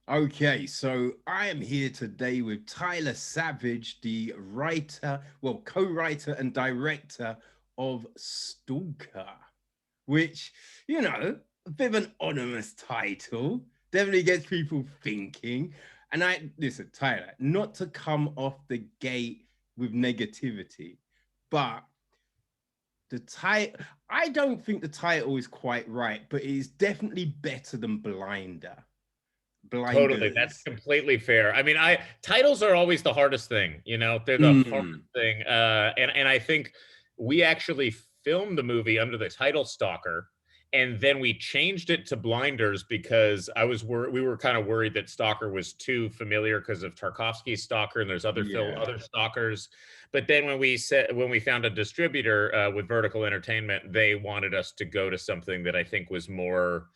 Okay, so I am here today with Tyler Savage, the writer, well, co-writer and director of Stalker, which, a bit of an ominous title, definitely gets people thinking. And listen, Tyler, not to come off the gate with negativity, but the title, I don't think the title is quite right, but it is definitely better than Totally. That's Blinders. completely fair. I mean, I titles are always the hardest thing, they're the hardest Mm. thing. And I think we actually filmed the movie under the title Stalker, and then we changed it to Blinders because we were kind of worried that Stalker was too familiar because of Tarkovsky's Stalker, and there's Yeah. other Stalkers. But then when we found a distributor with Vertical Entertainment, they wanted us to go to something that I think was more,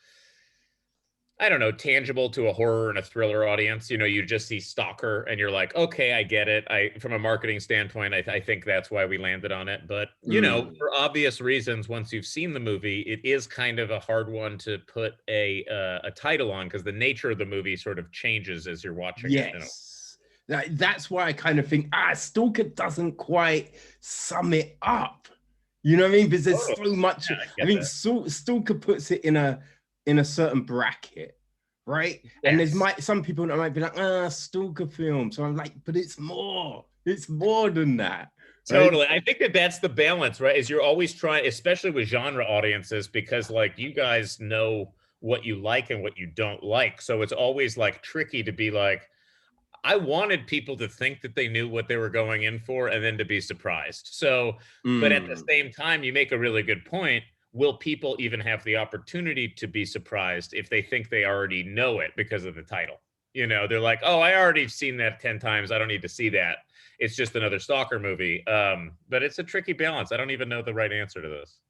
I don't know, tangible to a horror and a thriller audience. You just see Stalker and you're like, okay, I get it. From a marketing standpoint, I think that's why we landed on it. But, Mm. for obvious reasons, once you've seen the movie, it is kind of a hard one to put a title on because the nature of the movie sort of changes as you're watching it. Yes. That's why I kind of think, Stalker doesn't quite sum it up. You know what I mean? Because there's Totally. so much. Yeah, I I get mean, that. Stalker puts it in a certain bracket, right? And Yes. some people that might be like, Stalker film. So I'm like, but it's more. It's more than that, right? Totally. I think that that's the balance, right? Is you're always trying, especially with genre audiences, because like you guys know what you like and what you don't like. So it's always like tricky to be like, I wanted people to think that they knew what they were going in for and then to be surprised. So, but at the Mm. same time, you make a really good point. Will people even have the opportunity to be surprised if they think they already know it because of the title? They're like, oh, I already seen that 10 times. I don't need to see that. It's just another Stalker movie. But it's a tricky balance. I don't even know the right answer to this.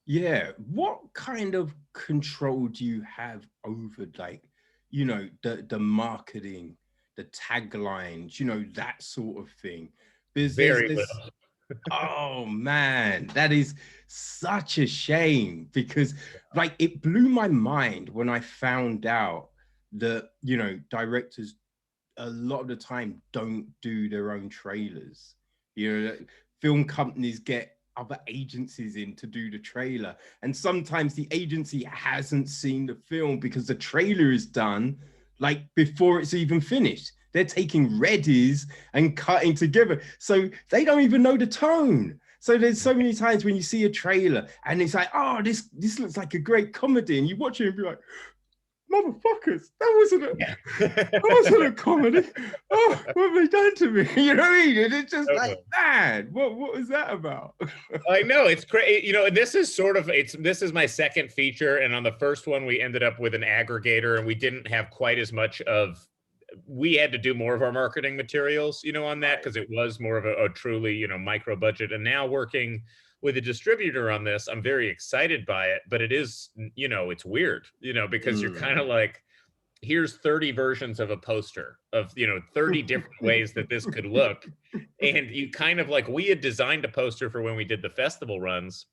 Yeah. What kind of control do you have over, like, the marketing, the taglines, that sort of thing? Because Very there's little. oh man, that is such a shame because like it blew my mind when I found out that, directors a lot of the time don't do their own trailers. Film companies get other agencies in to do the trailer, and sometimes the agency hasn't seen the film because the trailer is done like before it's even finished. They're taking readies and cutting together, so they don't even know the tone. So there's so many times when you see a trailer and it's like, oh, this looks like a great comedy, and you watch it and be like, motherfuckers, Yeah. that wasn't a comedy. Oh, what have they done to me? You know what I mean? And it's just like, Totally. man, what was that about? I know it's crazy. And this is sort of this is my second feature, and on the first one we ended up with an aggregator, and we didn't have quite as much of. We had to do more of our marketing materials, on that Right. because it was more of a truly, micro budget. And now working with a distributor on this, I'm very excited by it, but it is, it's weird, because you're kind of Mm. like, here's 30 versions of a poster of 30 different ways that this could look, and you kind of like, we had designed a poster for when we did the festival runs,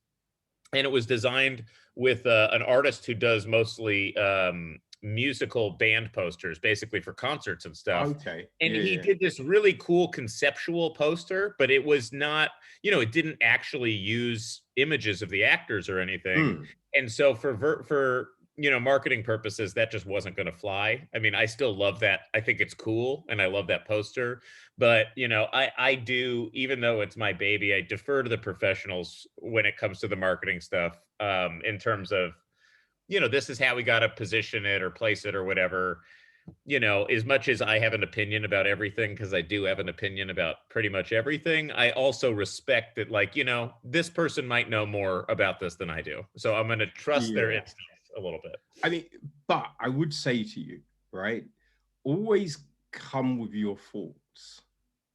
and it was designed with an artist who does mostly musical band posters, basically for concerts and stuff. Okay. And Yeah, he yeah. did this really cool conceptual poster, but it was not, it didn't actually use images of the actors or anything. Mm. And so for marketing purposes, that just wasn't going to fly. I mean, I still love that. I think it's cool, and I love that poster. But I do, even though it's my baby, I defer to the professionals when it comes to the marketing stuff. In terms of, this is how we got to position it or place it or whatever. As much as I have an opinion about everything, because I do have an opinion about pretty much everything, I also respect that, like, this person might know more about this than I do. So I'm going to trust their Yeah. instincts a little bit. I mean, but I would say to you, right? Always come with your faults,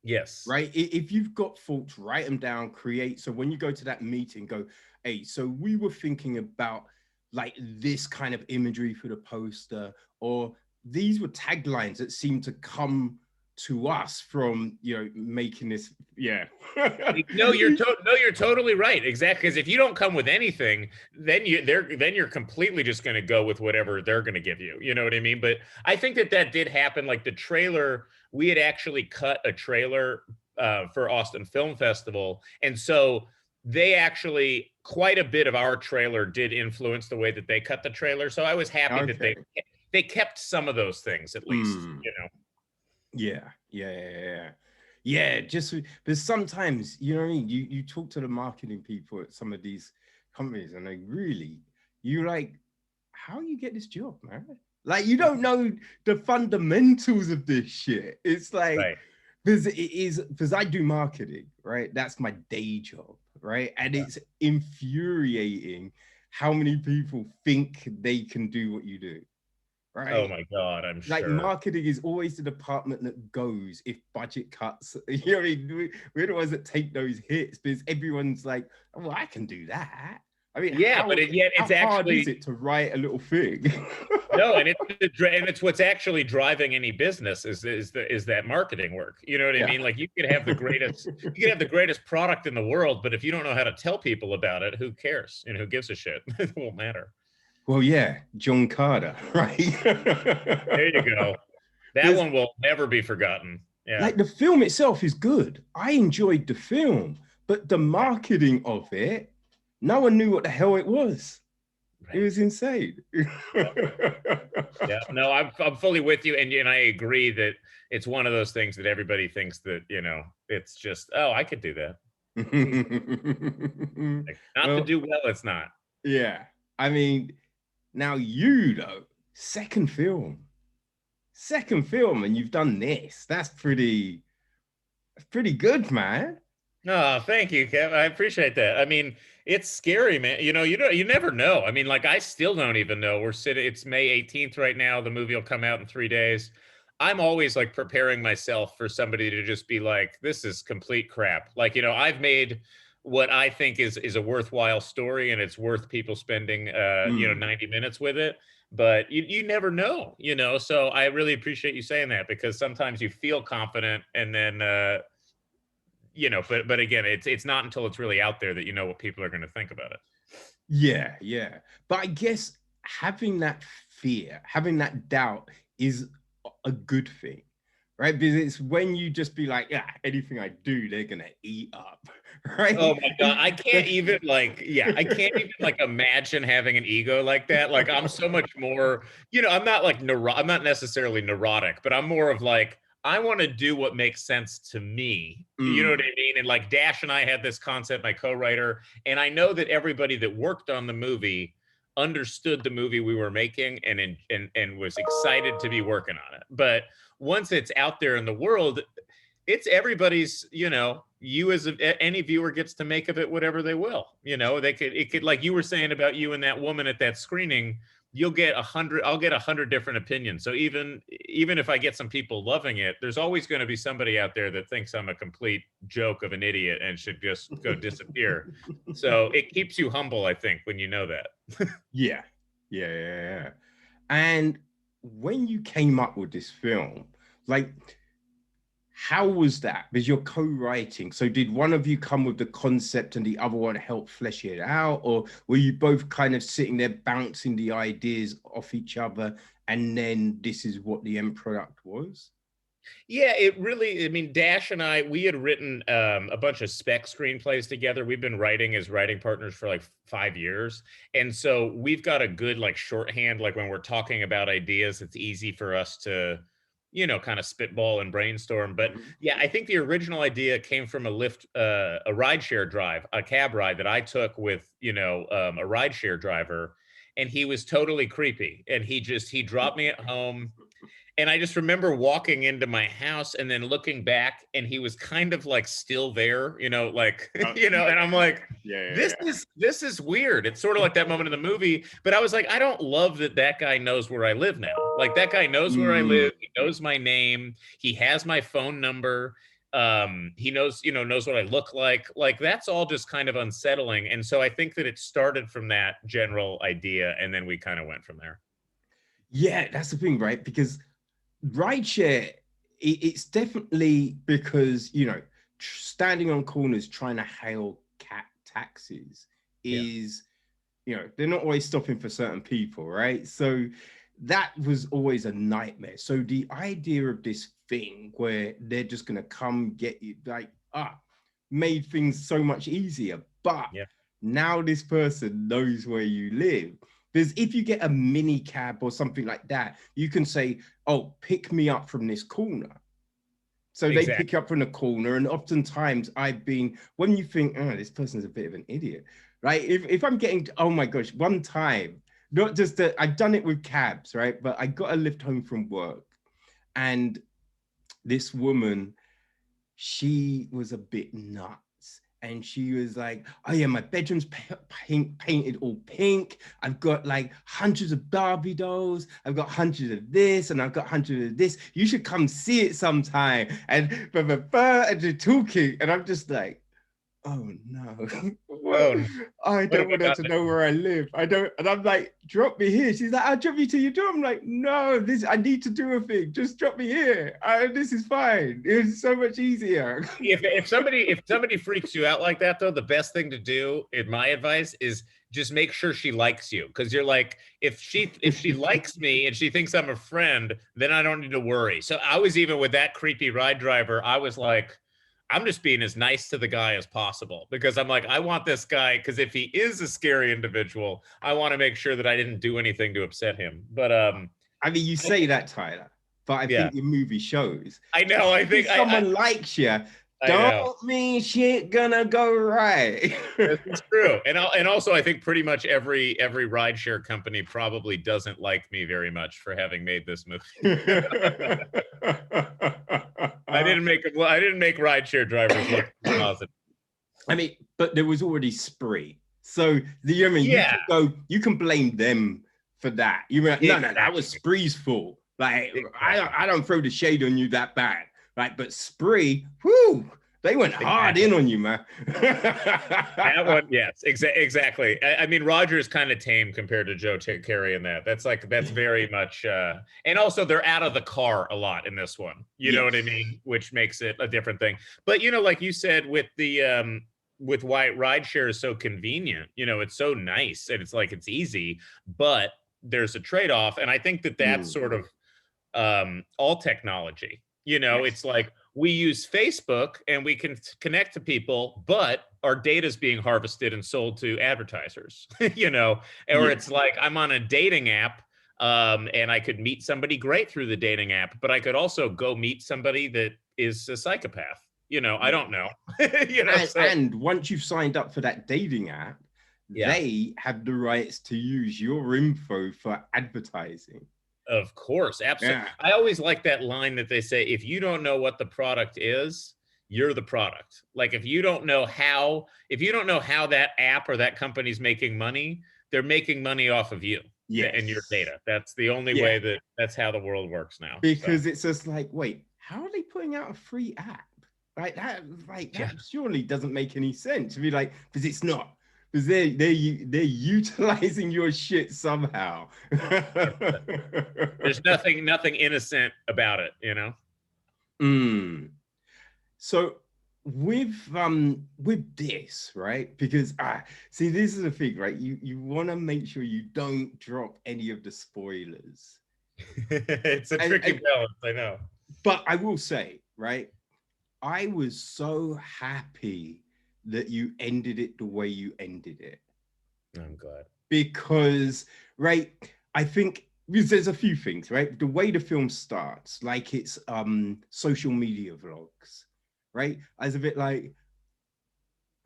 Yes. right? If you've got faults, write them down, create. So when you go to that meeting, go, hey, so we were thinking about like this kind of imagery for the poster, or these were taglines that seem to come to us from, you know, making this. Yeah. No, you're totally right. Exactly. Because if you don't come with anything, then you're completely just going to go with whatever they're going to give you. You know what I mean? But I think that did happen. Like the trailer, we had actually cut a trailer for Austin Film Festival, and so they actually quite a bit of our trailer did influence the way that they cut the trailer. So I was happy that Okay. they kept some of those things at least. Mm. You know. Yeah, yeah. Just because sometimes, you know what I mean, you talk to the marketing people at some of these companies, and they really, you like, how you get this job, man? Like, you don't know the fundamentals of this shit. It's like, Right. because I do marketing, right? That's my day job, right? And it's infuriating how many people think they can do what you do, Oh right? my God, I'm Like, sure. marketing is always the department that goes if budget cuts. You know what I mean? We're the ones that take those hits because everyone's like, oh, well, I can do that. I mean, Yeah, but yet how it's hard is actually it to write a little thing? no, and it's what's actually driving any business is that marketing work. You know what I Yeah. mean? Like you could have the greatest product in the world, but if you don't know how to tell people about it, who cares? You know, who gives a shit? It won't matter. Well, yeah, John Carter, There right? you go. That There's one will never be forgotten. Yeah. like the film itself is good. I enjoyed the film, but the Right. marketing of it, no one knew what the hell it was. It Right. was insane. Yeah. Yeah. No, I'm fully with you, and I agree that it's one of those things that everybody thinks that it's just I could do that. Like, not to Well, do well, it's not. yeah. I mean, now you though, second film, and you've done this. That's pretty good, man. Oh, thank you, Kev. I appreciate that. I mean, it's scary, man. You never know. I mean, like I still don't even know. It's May 18th right now. The movie will come out in 3 days. I'm always like preparing myself for somebody to just be like, this is complete crap. Like, I've made what I think is a worthwhile story and it's worth people spending Mm. 90 minutes with it. But you never know, So I really appreciate you saying that because sometimes you feel confident and then but again, it's not until it's really out there that you know what people are going to think about it. Yeah, yeah. But I guess having that fear, having that doubt is a good thing, right? Because it's when you just be like, yeah, anything I do, they're gonna eat up, Oh right? my God. I can't even I can't even like imagine having an ego like that. Like I'm so much more, I'm not like I'm not necessarily neurotic, but I'm more of like, I want to do what makes sense to me. You know what I Mm, mean? And like Dash and I had this concept, my co-writer, and I know that everybody that worked on the movie understood the movie we were making and was excited to be working on it. But once it's out there in the world, it's everybody's, you as any viewer gets to make of it whatever they will. It could, like you were saying about you and that woman at that screening, I'll get 100 different opinions. So even if I get some people loving it, there's always going to be somebody out there that thinks I'm a complete joke of an idiot and should just go disappear. So it keeps you humble, I think, when you know that. yeah, yeah. And when you came up with this film, like, how was that? Because you're co-writing. So did one of you come with the concept and the other one help flesh it out? Or were you both kind of sitting there bouncing the ideas off each other and then this is what the end product was? Yeah, I mean, Dash and I, we had written a bunch of spec screenplays together. We've been writing as writing partners for like 5 years. And so we've got a good like shorthand, like when we're talking about ideas, it's easy for us to, kind of spitball and brainstorm. But Mhm. yeah, I think the original idea came from a rideshare drive, a cab ride that I took with, a rideshare driver. And he was totally creepy. And he dropped me at home and I just remember walking into my house and then looking back, and he was kind of like still there, like, Oh, and I'm like, yeah. this is weird. It's sort of like that moment in the movie, but I was like, I don't love that guy knows where I live now. Like that guy knows where I Mm, live. He knows my name. He has my phone number. He knows what I look like. Like that's all just kind of unsettling. And so I think that it started from that general idea, and then we kind of went from there. yeah, that's the thing, right? Because rideshare it's definitely because, you know, standing on corners trying to hail cat taxis Yeah. is, you know, they're not always stopping for certain people, right? So that was always a nightmare. So the idea of this thing where they're just going to come get you, like, made things so much easier. But Yeah. now this person knows where you live. Because if you get a mini cab or something like that, you can say, oh, pick me up from this corner. So they Exactly. pick you up from the corner. And oftentimes I've been, when you think, oh, this person's a bit of an idiot, right? If I'm getting, oh my gosh, one time, not just that I've done it with cabs, right? But I got a lift home from work. And this woman, she was a bit nuts. And she was like, oh yeah, my bedroom's painted all pink. I've got like hundreds of Barbie dolls. I've got hundreds of this and I've got hundreds of this. You should come see it sometime. And and they're talking. And I'm just like, oh no. Oh, no. I What have don't I want her done to there? know where I live. I don't, and I'm like, drop me here. She's like, I'll drop you to your door. I'm like, no, this I need to do a thing. Just drop me here. This is fine. It's so much easier. If somebody freaks you out like that, though, the best thing to do, in my advice, is just make sure she likes you. Because you're like, if she likes me and she thinks I'm a friend, then I don't need to worry. So I was, even with that creepy ride driver, I was like, I'm just being as nice to the guy as possible, because I'm like, I want this guy, because if he is a scary individual, I want to make sure that I didn't do anything to upset him. But I mean, you say that, Tyler, but I yeah, think your movie shows. I know. I think If someone likes you, I know. don't mean shit gonna go right. This is true, and also I think pretty much every rideshare company probably doesn't like me very much for having made this movie. I didn't make rideshare drivers look positive. I mean, but there was already Spree. So the I mean, Yeah, you can blame them for that. You mean no, that was exactly. Spree's fault. Like Exactly. I don't throw the shade on you that bad. Like, but Spree, whew, they went hard Exactly. in on you, man. That one, yes, exactly. I mean, Roger's kind of tame compared to Joe Carey in that. That's very much, and also they're out of the car a lot in this one. You know what I Yes. mean? Which makes it a different thing. But like you said, with the with why rideshare is so convenient. It's so nice and it's like it's easy, but there's a trade-off, and I think that that's Mm, sort of all technology. yes. It's like we use Facebook and we can connect to people, but our data is being harvested and sold to advertisers. Or Yeah. it's like I'm on a dating app, and I could meet somebody great through the dating app, but I could also go meet somebody that is a psychopath. I Yeah. don't know. And, So and once you've signed up for that dating app, yeah. they have the rights to use your info for advertising. Of course, absolutely. Yeah. I always like that line that they say, if you don't know what the product is, you're the product. Like if you don't know how that app or that company's making money, they're making money off of you and your Yes. data. That's the only Yeah. way that's how the world works now. So, Because it's just like, wait, how are they putting out a free app? Like yeah. that surely doesn't make any sense. To be like, because it's not. Because they're utilizing your shit somehow. There's nothing innocent about it. Mm. So with this, right? Because see, this is the thing, right? You want to make sure you don't drop any of the spoilers. It's a tricky And balance, I know. but I will say, right? I was so happy that you ended it the way you ended it. I'm glad. Because, right, I think because there's a few things, right? The way the film starts, like it's social media vlogs, right? I was a bit like,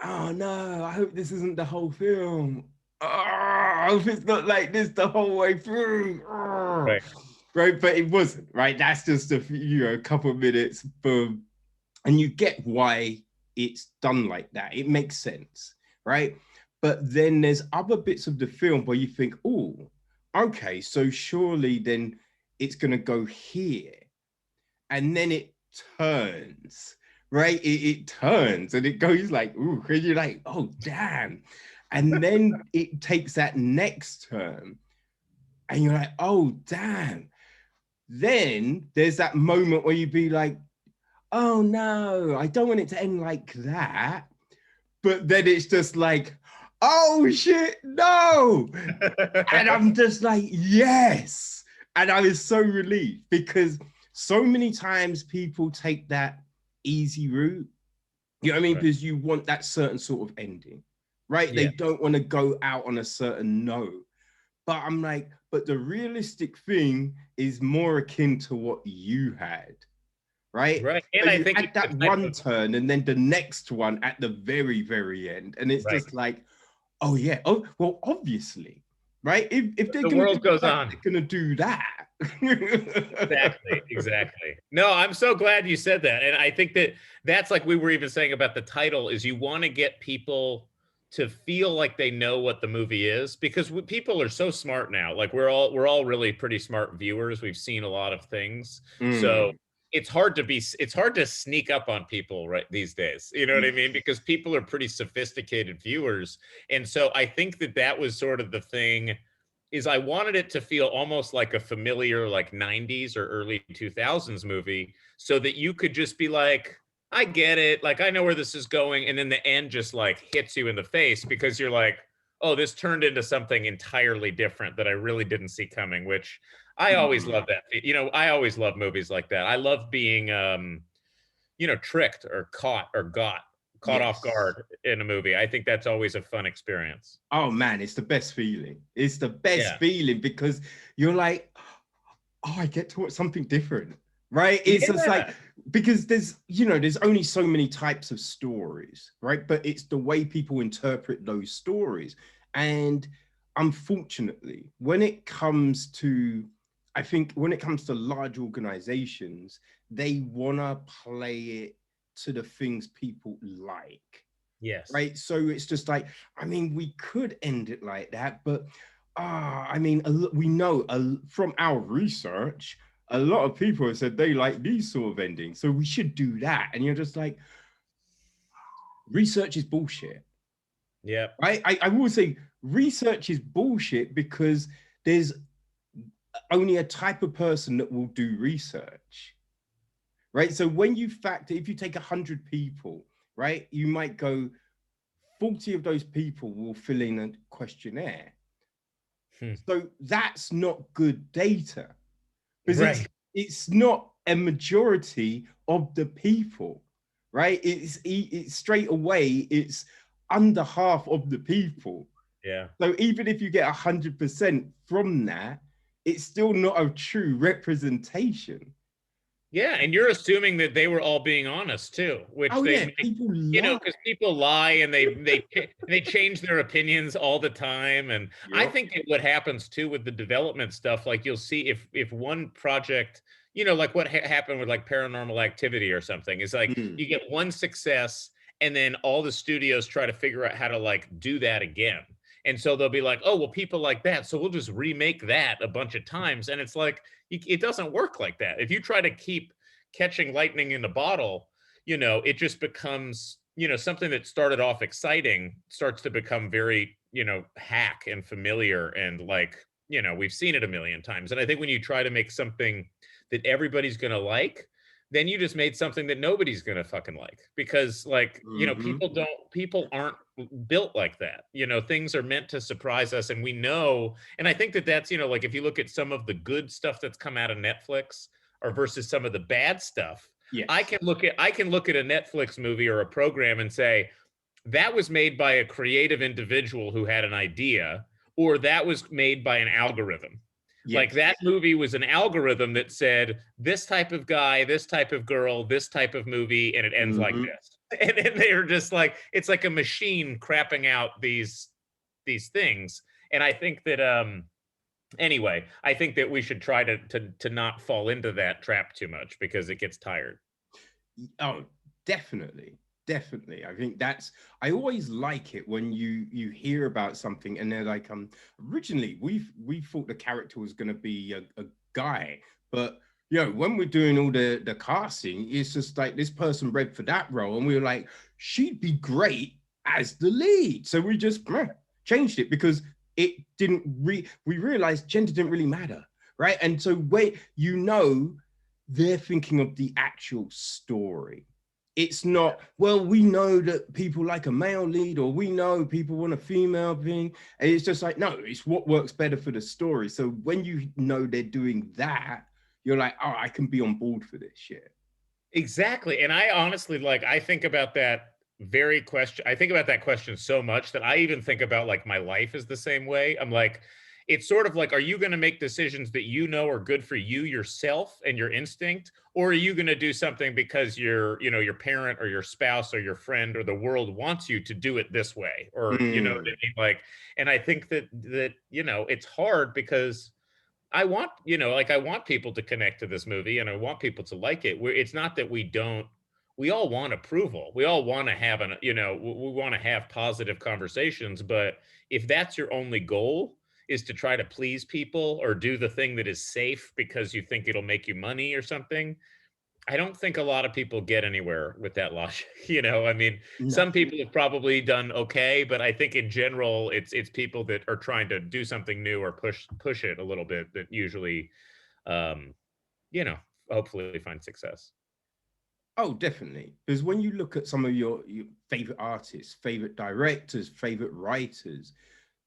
oh no, I hope this isn't the whole film. Oh, I hope it's not like this the whole way through. Oh. Right. Right, but it wasn't, right? That's just a couple of minutes, boom, and you get why it's done like that. It makes sense, right? But then there's other bits of the film where you think, oh, okay, so surely then it's going to go here. And then it turns, right? It turns and it goes like, ooh, and you're like, oh, damn. And then it takes that next turn and you're like, oh, damn. then there's that moment where you'd be like, oh no, I don't want it to end like that. But then it's just like, oh shit, no. And I'm just like, yes. And I was so relieved because so many times people take that easy route. You know what I mean? Right. Because you want that certain sort of ending, right? They Yeah. don't want to go out on a certain note. But I'm like, but the realistic thing is more akin to what you had, right? Right. So And I you think had it's the that type one of turn and then the next one at the very, very end. And it's right. just like, oh yeah. Oh, well, obviously, right? If they're The gonna world do goes that, on. they're gonna do that. Exactly, exactly. No, I'm so glad you said that. And I think that that's like we were even saying about the title is you want to get people to feel like they know what the movie is because people are so smart now. Like we're all really pretty smart viewers. We've seen a lot of things. So Mm. it's hard to sneak up on people right these days. You know what I mean? Because people are pretty sophisticated viewers. And so I think that that was sort of the thing is I wanted it to feel almost like a familiar like 90s or early 2000s movie so that you could just be like, I get it. Like, I know where this is going. And then the end just like hits you in the face because you're like, oh, this turned into something entirely different that I really didn't see coming, which I always love Mm. that. You know, I always love movies like that. I love being, tricked or caught or caught off Yes. guard in a movie. I think that's always a fun experience. Oh man, it's the best feeling. It's the best Yeah. feeling because you're like, oh, I get to watch something different, right? It's just Yeah. like because there's only so many types of stories, right? But it's the way people interpret those stories. And unfortunately, I think when it comes to large organizations, they wanna play it to the things people like, Yes. right? So it's just like, I mean, we could end it like that, but I mean, we know from our research, a lot of people have said they like these sort of endings, so we should do that. And you're just like, research is bullshit, Yep. right? I will say research is bullshit because there's only a type of person that will do research, right? So when you factor, if you take 100 people, right, you might go, 40 of those people will fill in a questionnaire. Hmm. So that's not good data because Right. it's not a majority of the people, right? It's straight away it's under half of the people. Yeah. So even if you get 100% from that, it's still not a true representation. Yeah, and you're assuming that they were all being honest too, which Oh yeah, they people lie. because people lie and they change their opinions all the time. And I Yep. think that what happens too with the development stuff, like you'll see if one project, like what happened with like Paranormal Activity or something, is like Mm. you get one success and then all the studios try to figure out how to like do that again. And so they'll be like, oh, well, people like that. So we'll just remake that a bunch of times. And it's like, it doesn't work like that. If you try to keep catching lightning in a bottle, it just becomes, something that started off exciting starts to become very, hack and familiar and like, we've seen it a million times. And I think when you try to make something that everybody's going to like, then you just made something that nobody's going to fucking like because like, Mm-hmm. people aren't built like that. Things are meant to surprise us and we know, and I think that that's, like if you look at some of the good stuff that's come out of Netflix or versus some of the bad stuff, Yes. I can look at a Netflix movie or a program and say that was made by a creative individual who had an idea or that was made by an algorithm. Like Yes. that movie was an algorithm that said this type of guy, this type of girl, this type of movie, and it ends like Mm-hmm. this. And then they are just like it's like a machine crapping out these things. And I think that anyway, I think that we should try to not fall into that trap too much because it gets tired. Oh, definitely. Definitely. I think that's I always like it when you hear about something and they're like, originally we thought the character was gonna be a guy, but when we're doing all the casting, it's just like this person read for that role, and we were like, she'd be great as the lead. So we just changed it because it didn't we realized gender didn't really matter right? And so wait, you know, they're thinking of the actual story. It's not, well, we know that people like a male lead, or we know people want a female thing. And it's just like, no, it's what works better for the story. So when you know they're doing that, you're like, oh, I can be on board for this shit. Exactly. And I honestly, like, I think about that very question. I think about that question so much that I even think about like my life is the same way. I'm like, it's sort of like, are you going to make decisions that you know are good for you yourself and your instinct? Or are you going to do something because your parent or your spouse or your friend or the world wants you to do it this way? Or, you know what I mean? Like, and I think that, it's hard because I want, like I want people to connect to this movie and I want people to like it. It's not that we all want approval. We all want to have we want to have positive conversations, but if that's your only goal is to try to please people or do the thing that is safe because you think it'll make you money or something, I don't think a lot of people get anywhere with that logic. I mean, No. some people have probably done okay, but I think in general, it's people that are trying to do something new or push it a little bit that usually, um, you know, hopefully find success. Oh, definitely. Because when you look at some of your favorite artists, favorite directors, favorite writers,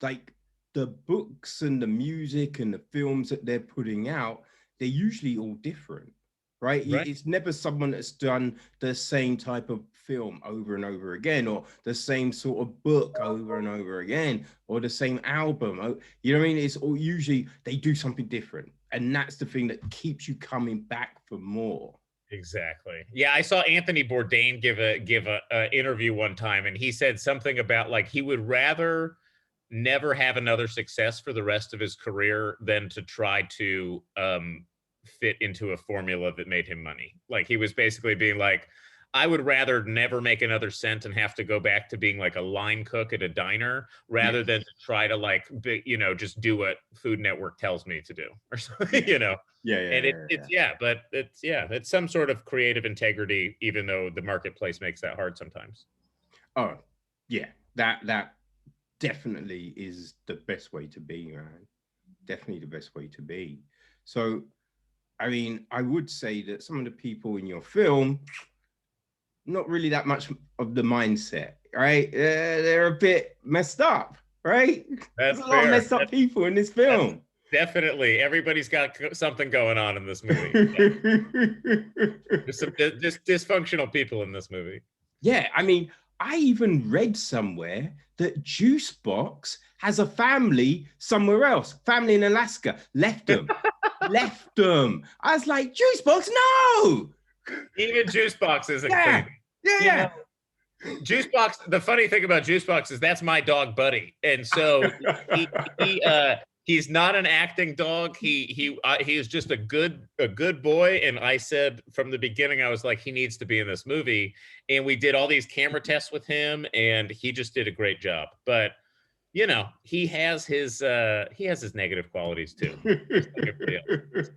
like the books and the music and the films that they're putting out, they're usually all different, right? Right. It's never someone that's done the same type of film over and over again, or the same sort of book over and over again, or the same album. You know what I mean? It's all usually they do something different. And that's the thing that keeps you coming back for more. Exactly. Yeah, I saw Anthony Bourdain give a interview one time, and he said something about like he would rather never have another success for the rest of his career than to try to fit into a formula that made him money. Like he was basically being like, I would rather never make another cent and have to go back to being like a line cook at a diner rather Yes. than to try to like just do what Food Network tells me to do or something, Yeah. Yeah, and yeah, yeah, yeah. but it's some sort of creative integrity, even though the marketplace makes that hard sometimes. Oh, yeah. That definitely is the best way to be, man. Definitely the best way to be. So, I mean, I would say that some of the people in your film, not really that much of the mindset, right? They're a bit messed up, right? There's That's a lot of fair. messed up people in this That's film. definitely everybody's got something going on in this movie. There's some just dysfunctional people in this movie. Yeah, I mean, I even read somewhere that Juicebox has a family somewhere else, family in Alaska, left them. Left them. I was like, Juicebox, no. Even Juicebox isn't Yeah, clean. yeah, You know, Juicebox. The funny thing about Juicebox is that's my dog Buddy, and so he he he's not an acting dog. He is just a good boy. And I said from the beginning, I was like, he needs to be in this movie. And we did all these camera tests with him, and he just did a great job. But he has his negative qualities too, just like everybody else.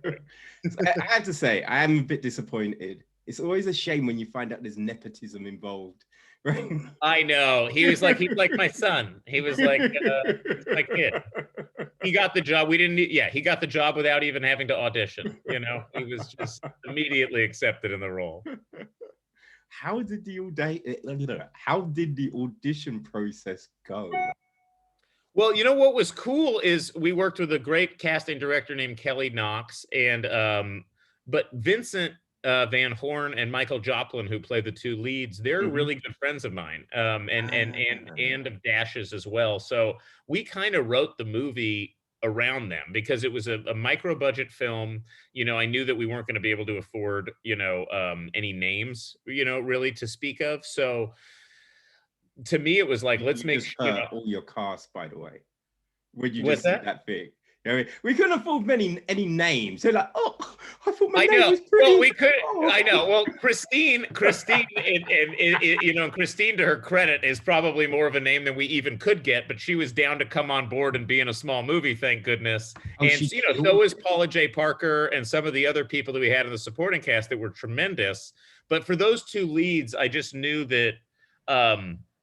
So I had to say, I am a bit disappointed. It's always a shame when you find out there's nepotism involved, right? I know. He's like my son. He's my kid. He got the job. We didn't need, yeah, he got the job without even having to audition. He was just immediately accepted in the role. How did the audition process go? Well, what was cool is we worked with a great casting director named Kelly Knox, and but Vincent Van Horn and Michael Joplin, who play the two leads, they're Mhm. really good friends of mine, and Ah. of Dash's as well. So we kind of wrote the movie around them because it was a micro budget film. I knew that we weren't going to be able to afford any names really to speak of. So to me, it was like, let's You make just hurt all your cast, by the way. When you what's just see that? that thing. You know what I mean? We couldn't afford any names. They're like, oh, I thought my I name know. was Well, pretty. we could. Oh. I know. Well, Christine, and Christine, to her credit, is probably more of a name than we even could get. But she was down to come on board and be in a small movie, thank goodness. Oh, And she so killed was it. Paula J. Parker and some of the other people that we had in the supporting cast that were tremendous. But for those two leads, I just knew that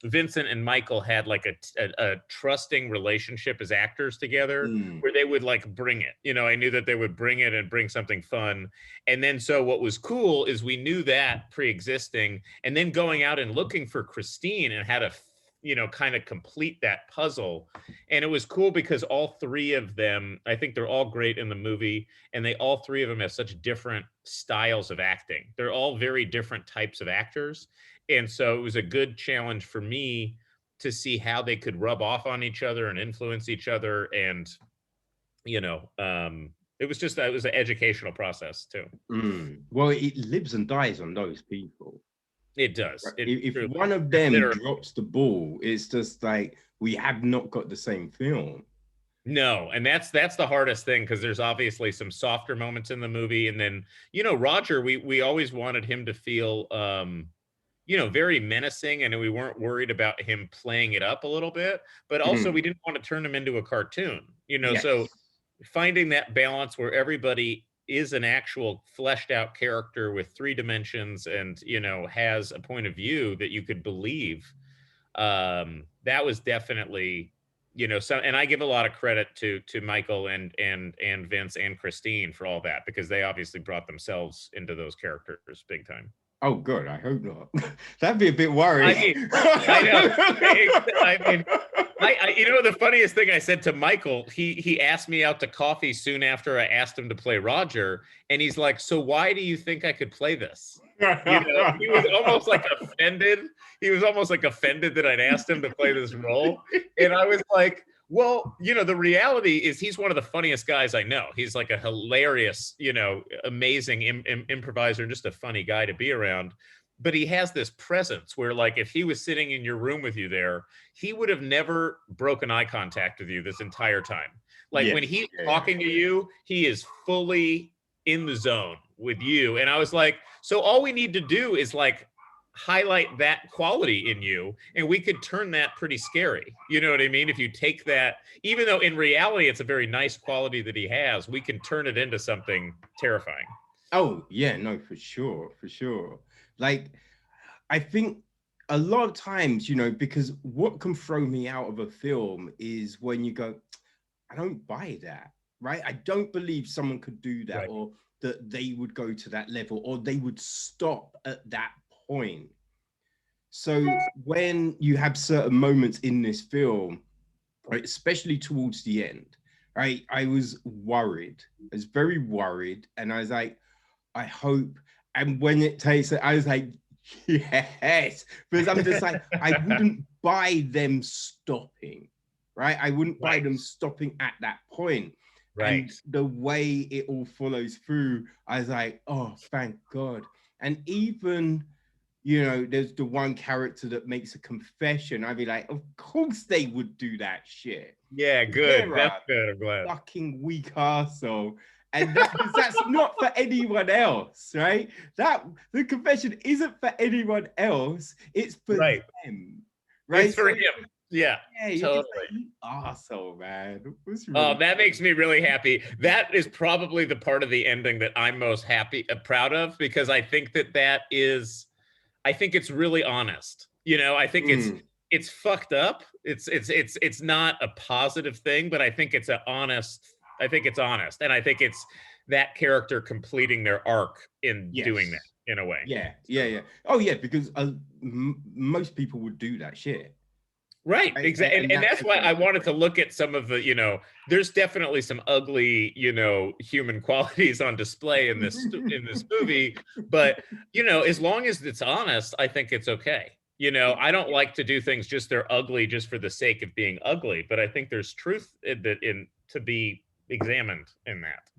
Vincent and Michael had like a trusting relationship as actors together, Mm. where they would like bring it. You know, I knew that they would bring it and bring something fun. And then so what was cool is we knew that pre-existing, and then going out and looking for Christine and how to, you know, kind of complete that puzzle. And it was cool because all three of them, I think they're all great in the movie, and they all three of them have such different styles of acting. They're all very different types of actors. And so it was a good challenge for me to see how they could rub off on each other and influence each other. And, you know, it was just, it was an educational process too. Mm. Well, it lives and dies on those people. It does. Right? It If truly, one of it them literally, drops the ball, it's just like we have not got the same film. no, and that's the hardest thing, because there's obviously some softer moments in the movie, and then, you know, Roger, we always wanted him to feel you know, very menacing, and we weren't worried about him playing it up a little bit, but also Mm. we didn't want to turn him into a cartoon, you know. So Yes. finding that balance where everybody is an actual fleshed out character with three dimensions, and, you know, has a point of view that you could believe, that was definitely, you know, so. And I give a lot of credit to Michael and Vince and Christine for all that, because they obviously brought themselves into those characters big time. Oh, good. I hope not. That'd be a bit I worrying. mean, I know. I mean, you know, the funniest thing I said to Michael, he asked me out to coffee soon after I asked him to play Roger, and he's like, "So why do you think I could play this?" You know, he was almost like offended. He was almost like offended that I'd asked him to play this role, and I was like, "Well, you know, the reality is he's one of the funniest guys I know. He's like a hilarious, you know, amazing improviser, and just a funny guy to be around." But he has this presence where, like, if he was sitting in your room with you there, he would have never broken eye contact with you this entire time. Like, Yes. when he's Yeah. talking to you, he is fully in the zone with you. And I was like, so all we need to do is like highlight that quality in you, and we could turn that pretty scary. You know what I mean? If you take that, even though in reality it's a very nice quality that he has, we can turn it into something terrifying. Oh, yeah, no, for sure, for sure. Like, I think a lot of times, you know, because what can throw me out of a film is when you go, I don't buy that, right? I don't believe someone could do that, Right. or that they would go to that level, or they would stop at that point. So when you have certain moments in this film, right, especially towards the end, right, I was worried. I was very worried, and I was like, I hope. And when it takes it, I was like, yes, because I'm just like, I wouldn't buy them stopping, right? I wouldn't buy Right. them stopping at that point. Right. And the way it all follows through, I was like, oh, thank God. And even, you know, there's the one character that makes a confession. I'd be like, of course they would do that shit. Yeah, good. They're That's a good. I'm glad. fucking weak arsehole. And that's not for anyone else, right? That the confession isn't for anyone else, it's for Right. them. It's Right? for So, him. Yeah, yeah, you're just totally. like, you arsehole, man. What's Oh, wrong? that makes me really happy. That is probably the part of the ending that I'm most happy, proud of, because I think that is, I think it's really honest. You know, I think Mm, it's fucked up. It's not a positive thing, but I think it's an honest. I think it's honest, and I think it's that character completing their arc in doing that yes. in a way. Yeah, yeah, yeah. Oh, yeah, because most people would do that shit. Right, Right? exactly, and That's that's the why I wanted to consequence. look at some of the, you know, there's definitely some ugly, you know, human qualities on display in this movie, but, you know, as long as it's honest, I think it's okay. You know, I don't like to do things just they're ugly just for the sake of being ugly, but I think there's truth in that, in to be examined in that.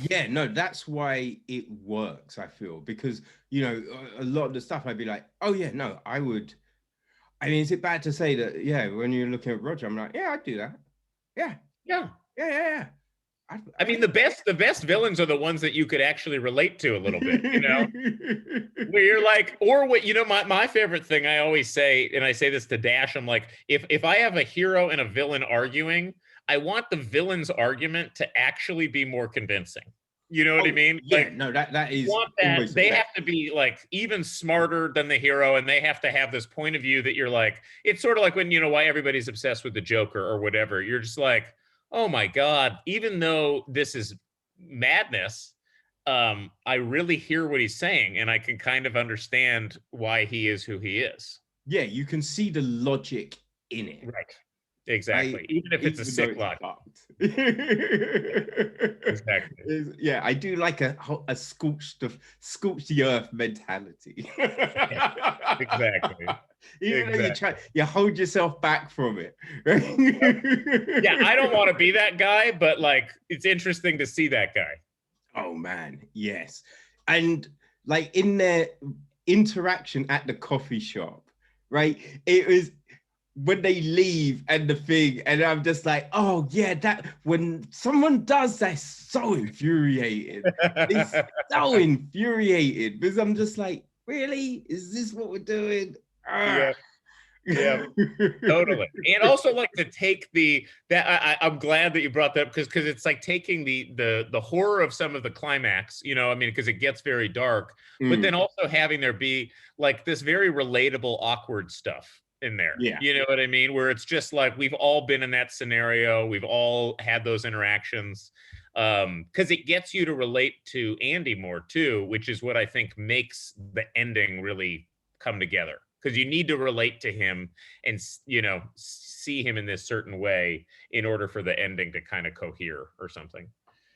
Yeah, no, that's why it works, I feel, because, you know, a lot of the stuff I'd be like, oh, yeah, no, I would. I mean, is it bad to say that, yeah, when you're looking at Roger, I'm like, yeah, I'd do that. Yeah, Yeah. yeah, yeah, yeah. I mean, the best villains are the ones that you could actually relate to a little bit, you know? Where you're like, or what, you know, my favorite thing I always say, and I say this to Dash, I'm like, if I have a hero and a villain arguing, I want the villain's argument to actually be more convincing. You know what I Oh mean? yeah, Like, no, that you is want that. almost a They fact. have to be like even smarter than the hero, and they have to have this point of view that you're like, it's sort of like when, why everybody's obsessed with the Joker or whatever. You're just like, oh my God, even though this is madness, I really hear what he's saying, and I can kind of understand why he is who he is. Yeah, you can see the logic in it. Right. Right? Exactly. Even if it's a Even though sick it's logic. fucked. Exactly. Yeah, I do like a scorched the earth mentality. Yeah, exactly. Even though Exactly. you hold yourself back from it. Right? Yeah, I don't want to be that guy, but like it's interesting to see that guy. Oh man, yes. And like in their interaction at the coffee shop, right? It was when they leave and the thing, and I'm just like, oh yeah, that when someone does that's so infuriating. It's so infuriating because I'm just like, really? Is this what we're doing? Yeah, yeah, totally. And also like to take I'm glad that you brought that up because it's like taking the horror of some of the climax, I mean, because it gets very dark, but then Mm, also having there be like this very relatable, awkward stuff in there. yeah, You know what I mean? Where it's just like we've all been in that scenario, we've all had those interactions. Because it gets you to relate to Andy more too, which is what I think makes the ending really come together. Because you need to relate to him and see him in this certain way in order for the ending to kind of cohere or something.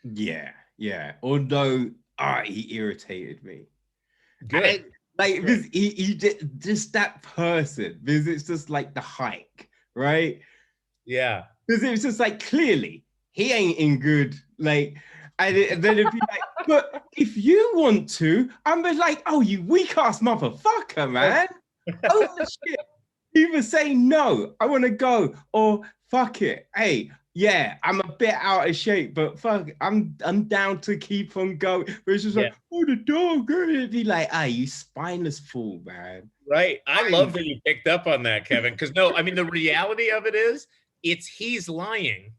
yeah, yeah. Although he irritated me. Good. And like Good. because he just that person, because it's just like the hike, right? Yeah. Because it was just like clearly he ain't in good like, and then it'd be like, but if you want to, I'm like, oh, you weak ass motherfucker, man. Oh shit. Either say no, I want to go, or fuck it. Hey, yeah, I'm a bit out of shape, but fuck, I'm down to keep on going. But it's just Yeah. like, oh, the dog. It'd be like, ah, you spineless fool, man. Right. I I love that you picked up on that, Kevin. Because no, I mean the reality of it is he's lying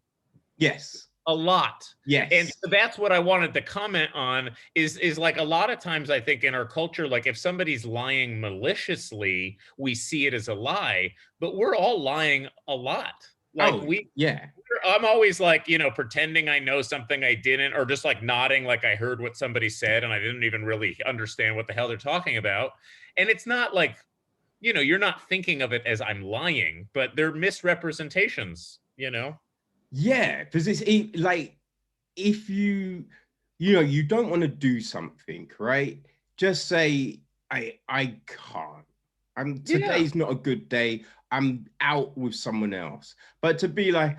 yes, a lot. And yes. so that's what I wanted to comment on is like a lot of times I think in our culture, like if somebody's lying maliciously, we see it as a lie, but we're all lying a lot. Like Oh, yeah. I'm always like, pretending I know something I didn't, or just like nodding like I heard what somebody said and I didn't even really understand what the hell they're talking about. And it's not like, you're not thinking of it as I'm lying, but they're misrepresentations. Yeah, because like if you don't want to do something, right? Just say I can't. Yeah. Today's not a good day. I'm out with someone else. But to be like,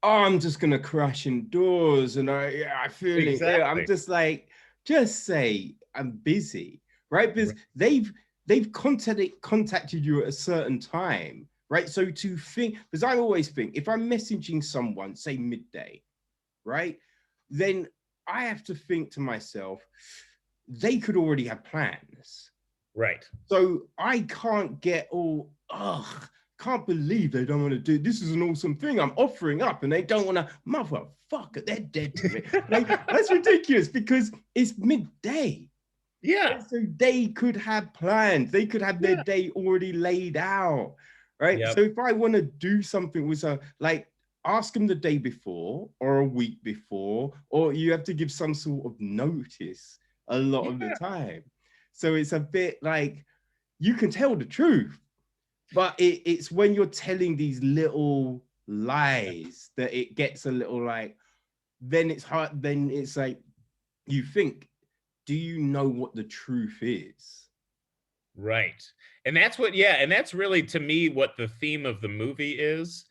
oh, I'm just gonna crash indoors and I feel it. Yeah, I'm Exactly. just like, just say I'm busy, right? Because Right. they've contacted you at a certain time, right? So to think, because I always think if I'm messaging someone, say midday, right? Then I have to think to myself, they could already have plans. Right. So I can't get all, ugh, can't believe they don't want to do this. Is an awesome thing I'm offering up, and they don't want to, motherfucker, they're dead to me. Like, that's ridiculous because it's midday. Yeah. Right? So they could have plans, they could have their Yeah. day already laid out. Right. Yep. So if I want to do something with a like ask them the day before or a week before, or you have to give some sort of notice a lot of the Yeah. time. So it's a bit like you can tell the truth, but it's when you're telling these little lies that it gets a little like, then it's hard. Then it's like, you think, do you know what the truth is? Right. And that's what, yeah, and that's really to me what the theme of the movie is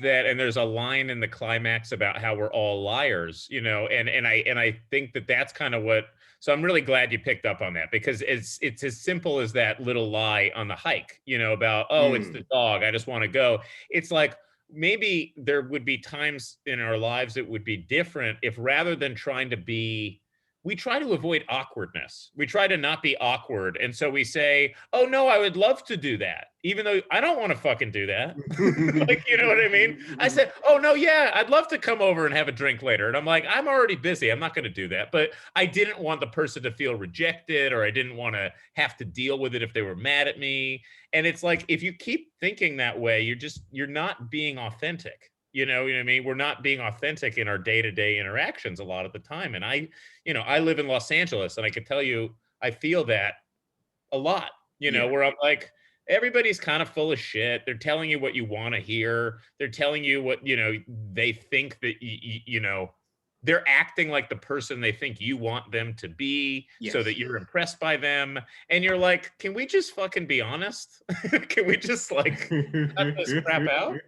that, and there's a line in the climax about how we're all liars, and I think that that's kind of what. So I'm really glad you picked up on that because it's as simple as that little lie on the hike, about, oh, it's the Mm, dog, I just want to go. It's like maybe there would be times in our lives it would be different if rather than trying to be we try to avoid awkwardness. We try to not be awkward. And so we say, oh no, I would love to do that, even though I don't want to fucking do that. Like, you know what I mean? I said, oh no, yeah, I'd love to come over and have a drink later. And I'm like, I'm already busy. I'm not going to do that. But I didn't want the person to feel rejected, or I didn't want to have to deal with it if they were mad at me. And it's like, if you keep thinking that way, you're not being authentic. You know what I mean? We're not being authentic in our day-to-day interactions a lot of the time. And I live in Los Angeles, and I can tell you, I feel that a lot, Yeah. where I'm like, everybody's kind of full of shit. They're telling you what you want to hear. They're telling you what, they think that, they're acting like the person they think you want them to be so Yes. that you're impressed by them. And you're like, can we just fucking be honest? Can we just like cut this crap out?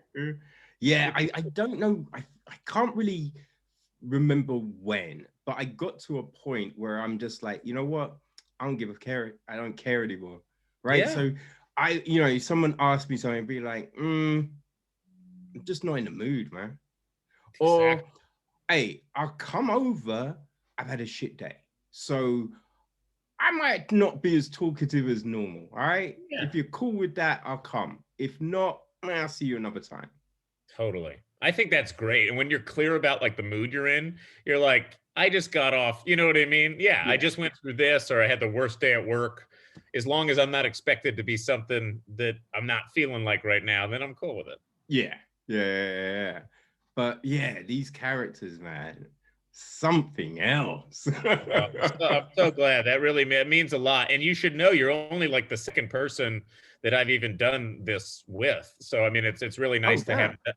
Yeah, I don't know. I can't really remember when, but I got to a point where I'm just like, you know what? I don't give a care. I don't care anymore. Right. Yeah, So if someone asked me something, I'd be like, I'm just not in the mood, man. Or, exactly. hey, I'll come over. I've had a shit day. So I might not be as talkative as normal. All right. Yeah. If you're cool with that, I'll come. If not, I'll see you another time. Totally. I think that's great. And when you're clear about like the mood you're in, you're like, I just got off, you know what I mean? Yeah, I Yeah. just went through this, or I had the worst day at work. As long as I'm not expected to be something that I'm not feeling like right now, then I'm cool with it. Yeah. Yeah. But yeah, these characters, man, something else. I'm so glad. That really it means a lot. And you should know you're only like the second person that I've even done this with. So I mean, it's really Oh, nice to have damn. that.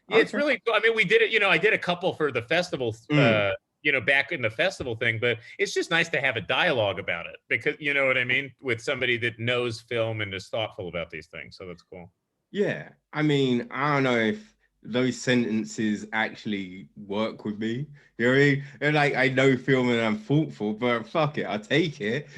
Yeah, it's Okay. really cool. I mean, we did it, I did a couple for the festival, Mm. back in the festival thing, but it's just nice to have a dialogue about it, because you know what I mean, with somebody that knows film and is thoughtful about these things. So that's cool. Yeah. I mean, I don't know if those sentences actually work with me. You know what I mean? And like, I know film and I'm thoughtful, but fuck it, I'll take it.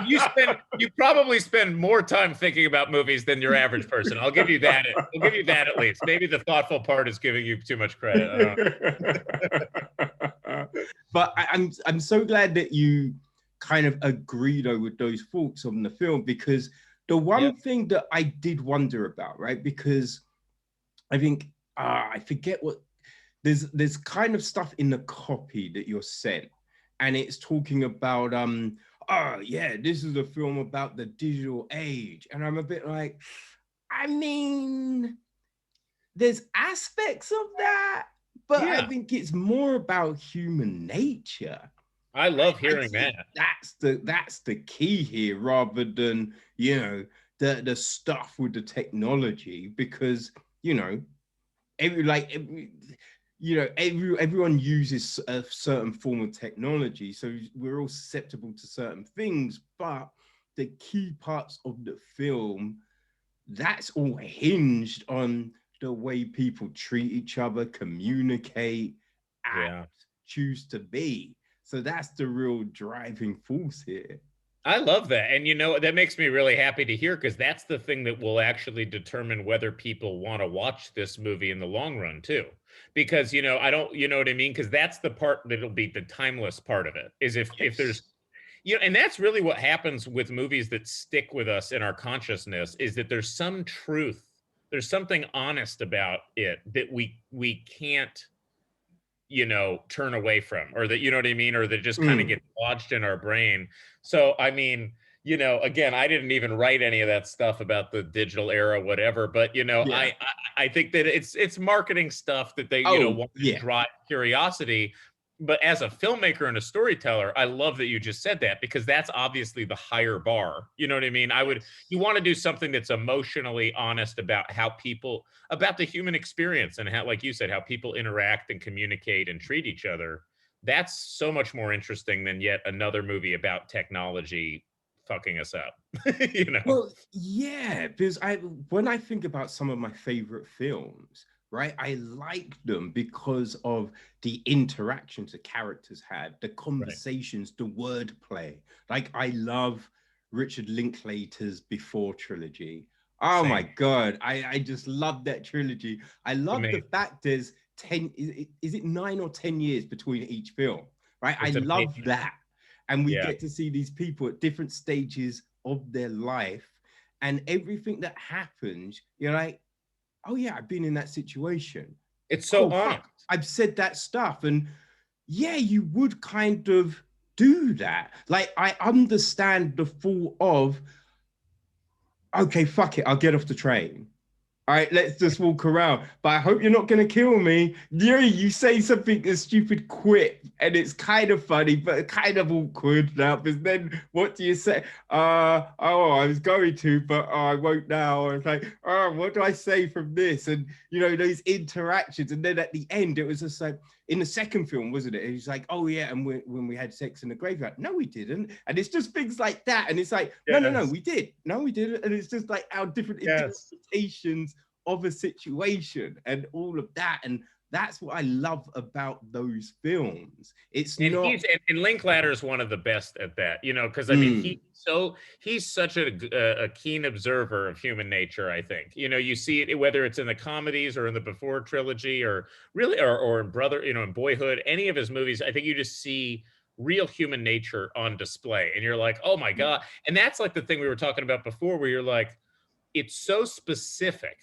You probably spend more time thinking about movies than your average person. I'll give you that. I'll give you that at least. Maybe the thoughtful part is giving you too much credit. I don't But I'm so glad that you kind of agreed though with those thoughts on the film, because the Yeah. one thing that I did wonder about, right? Because I think I forget what there's kind of stuff in the copy that you're sent, and it's talking about oh yeah, this is a film about the digital age, and I'm a bit like, I mean, there's aspects of that, but I Yeah. think it's more about human nature. I love I hearing think that. that's the key here, rather than the stuff with the technology, because you know every like every, everyone uses a certain form of technology, so we're all susceptible to certain things, but the key parts of the film, that's all hinged on the way people treat each other, communicate, act, Yeah. choose to be. So that's the real driving force here. I love that. And that makes me really happy to hear, because that's the thing that will actually determine whether people want to watch this movie in the long run too. Because I don't, you know what I mean? Because that's the part that'll be the timeless part of it, is if there's, Yes. and that's really what happens with movies that stick with us in our consciousness, is that there's some truth, there's something honest about it that we can't turn away from, or that, you know what I mean, or that just kind of Mm. gets lodged in our brain. So I mean, again, I didn't even write any of that stuff about the digital era, whatever, but Yeah. I think that it's marketing stuff that they Oh, want to yeah. drive curiosity. But as a filmmaker and a storyteller, I love that you just said that, because that's obviously the higher bar. You know what I mean? Yes. You want to do something that's emotionally honest about about the human experience, and how, like you said, how people interact and communicate and treat each other. That's so much more interesting than yet another movie about technology fucking us up. you know? Well, yeah, because when I think about some of my favorite films, right, I like them because of the interactions the characters had, the Right. conversations, the wordplay. Like I love Richard Linklater's Before trilogy. Oh my Same. God, I just love that trilogy. I love the Amazing. fact there's 10, is it 9 or 10 years between each film? right? I It's love amazing. that. And we Yeah. get to see these people at different stages of their life, and everything that happens, you're like, oh yeah, I've been in that situation. It's so Oh honest. fuck, I've said that stuff. And yeah, you would kind of do that. Like, I understand the thought of, okay, fuck it, I'll get off the train. All right, let's just walk around. But I hope you're not going to kill me. You say something, a stupid quip, and it's kind of funny, but kind of awkward now. Because then what do you say? Oh, I was going to, but I won't now. And it's like, oh, what do I say from this? And, those interactions. And then at the end, it was just like, in the second film, wasn't it? It was like, oh, yeah, and when we had sex in the graveyard. No, we didn't. And it's just things like that. And it's like, no, Yes. we did. No, we didn't. And it's just like our different Yes. interpretations of a situation and all of that. And that's what I love about those films. It's And not and Linklater is one of the best at that, because I mean mm, he's such a keen observer of human nature. I think you see it whether it's in the comedies or in the Before trilogy or really or in Brother, in Boyhood, any of his movies. I think you just see real human nature on display, and you're like, oh my god. And that's like the thing we were talking about before, where you're like, it's so specific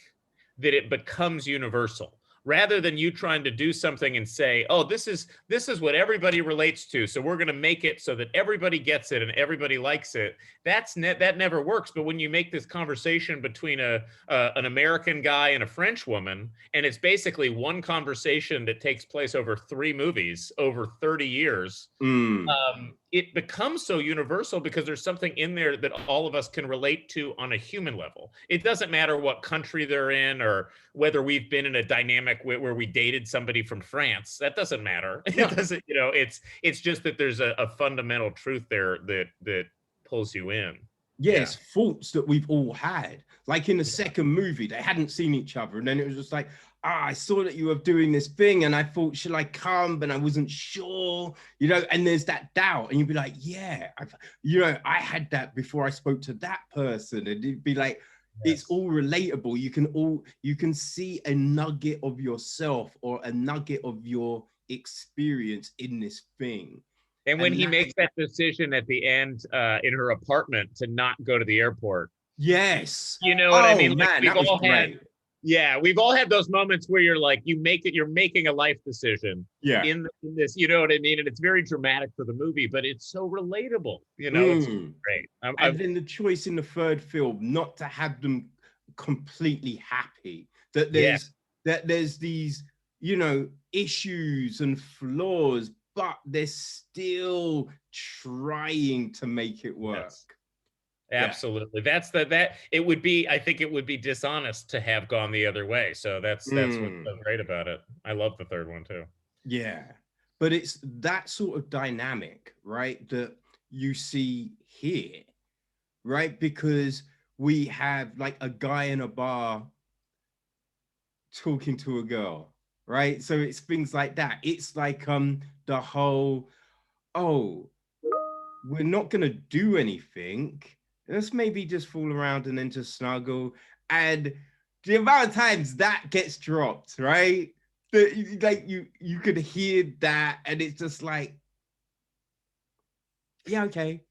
that it becomes universal rather than you trying to do something and say, oh, this is what everybody relates to, so we're going to make it so that everybody gets it and everybody likes it. That never works. But when you make this conversation between an American guy and a French woman, and it's basically one conversation that takes place over 3 movies over 30 years, mm, it becomes so universal because there's something in there that all of us can relate to on a human level. It doesn't matter what country they're in or whether we've been in a dynamic where we dated somebody from France. That doesn't matter. It no. doesn't, it's just that there's a fundamental truth there that pulls you in. Yeah. Yes, thoughts that we've all had. Like in the second movie, they hadn't seen each other, and then it was just like, I saw that you were doing this thing, and I thought, should I come? But I wasn't sure, and there's that doubt, and you'd be like, yeah, I had that before I spoke to that person, and it'd be like, it's Yes. all relatable. You can see a nugget of yourself or a nugget of your experience in this thing. And when And he that, makes that decision at the end in her apartment to not go to the airport, yes. you know what I Oh mean? Like man, that was great. we've all had those moments where you're like, you're making a life decision Yeah. in this, you know what I mean? And it's very dramatic for the movie, but it's so relatable. It's Mm. great. And then the choice in the third film not to have them completely happy. That Yeah, there's these, issues and flaws, but they're still trying to make it work. yes, Yeah. absolutely. That it would be, I think it would be dishonest to have gone the other way. So that's what's so Mm. great about it. I love the third one too. Yeah. But it's that sort of dynamic, right? That you see here, right? Because we have like a guy in a bar talking to a girl, right? So it's things like that. It's like the whole, oh, we're not gonna do anything. Let's maybe just fool around and then just snuggle. And the amount of times that gets dropped, right? Like you could hear that, and it's just like, yeah, okay.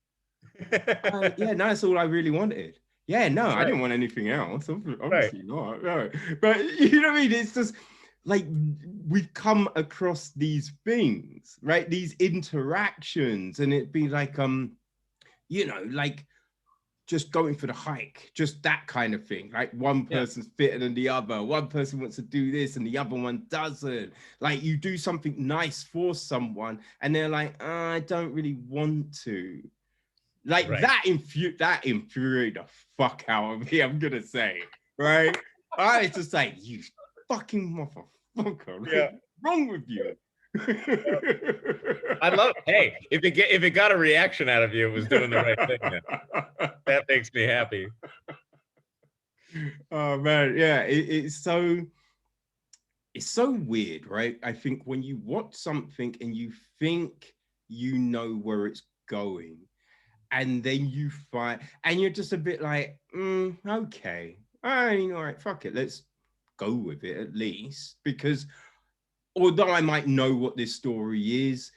Yeah, no, that's all I really wanted. Yeah, no, I Right, didn't want anything else. right. Obviously not. No. But you know what I mean? It's just like we've come across these things, right? These interactions, and it'd be like, like just going for the hike, just that kind of thing. Like one Yeah. person's fitter than the other, one person wants to do this and the other one doesn't. Like you do something nice for someone, and they're like, I don't really want to. Like Right. that infuriated the fuck out of me, I'm gonna say, right? I was just like, you fucking motherfucker, Yeah. like, what's wrong with you? I love. Hey, if it got a reaction out of you, it was doing the right thing. Then. That makes me happy. Oh man, yeah, it's so weird, right? I think when you watch something and you think you know where it's going, and then you find, and you're just a bit like, okay, I mean, all right, fuck it, let's go with it at least, because although I might know what this story is,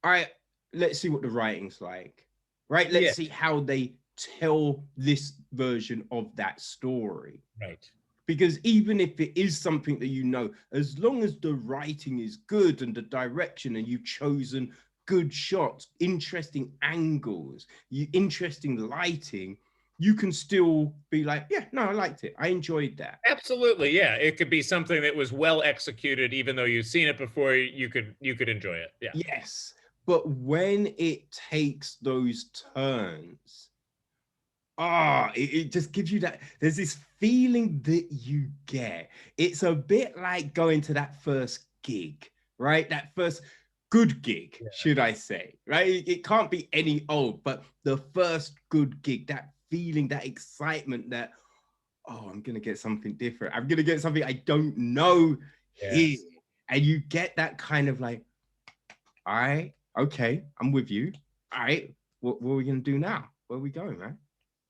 all right, let's see what the writing's like, right? Let's Yeah, see how they tell this version of that story. right. Because even if it is something that you know, as long as the writing is good and the direction, and you've chosen good shots, interesting angles, interesting lighting, you can still be like, yeah, no, I liked it. I enjoyed that. Absolutely, yeah. It could be something that was well executed, even though you've seen it before. You could enjoy it. Yeah, Yes. But when it takes those turns, it just gives you that. There's this feeling that you get. It's a bit like going to that first gig, right? That first good gig, yeah, should I say, right? It can't be any old, but the first good gig, that feeling, that excitement, that, oh, I'm going to get something different. I'm going to get something I don't know here. yes. And you get that kind of like, all right, okay, I'm with you. All right, what are we going to do now? Where are we going, man?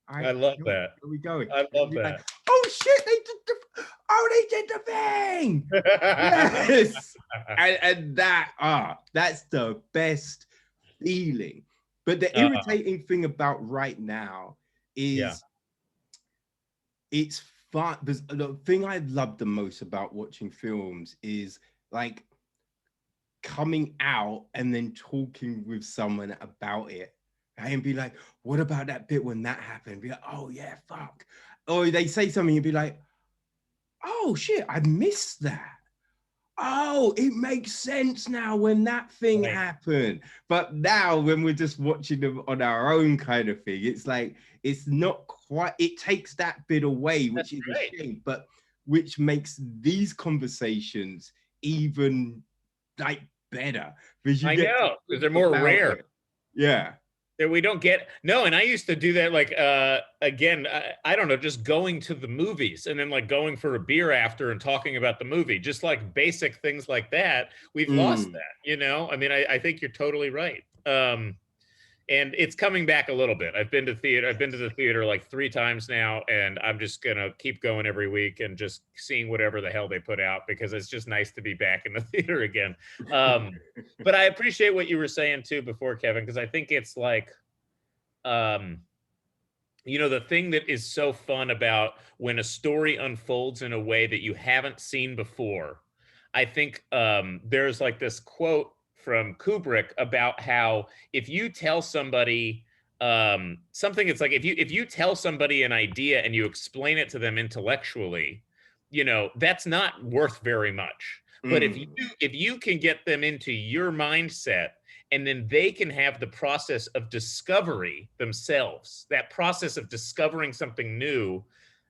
All right, I love cool. that. Where are we going? I And love you're like, that. oh shit, they did the thing. Yes. And that's the best feeling. But the uh, irritating thing about right now yeah. is it's fun. The thing I love the most about watching films is like coming out and then talking with someone about it, and be like, what about that bit when that happened? Be like, oh yeah, fuck. Or they say something and be like, oh shit, I missed that. Oh, it makes sense now when that thing Right. happened. But now when we're just watching them on our own kind of thing, it's like it's not quite, it takes that bit away, which That's is a right. shame, but which makes these conversations even like better, because you I get to know, because talk they're more about rare. it. Yeah. That we don't get. No, and I used to do that, like, again, I don't know, just going to the movies and then like going for a beer after and talking about the movie, just like basic things like that. We've lost Mm. that. I mean, I think you're totally right. And it's coming back a little bit. I've been to the theater like 3 times now, and I'm just gonna keep going every week and just seeing whatever the hell they put out, because it's just nice to be back in the theater again. But I appreciate what you were saying too before, Kevin, because I think it's like, um, the thing that is so fun about when a story unfolds in a way that you haven't seen before. I think there's like this quote from Kubrick about how if you tell somebody something, it's like if you tell somebody an idea and you explain it to them intellectually, that's not worth very much. But if you Mm. if you can get them into your mindset, and then they can have the process of discovery themselves, that process of discovering something new,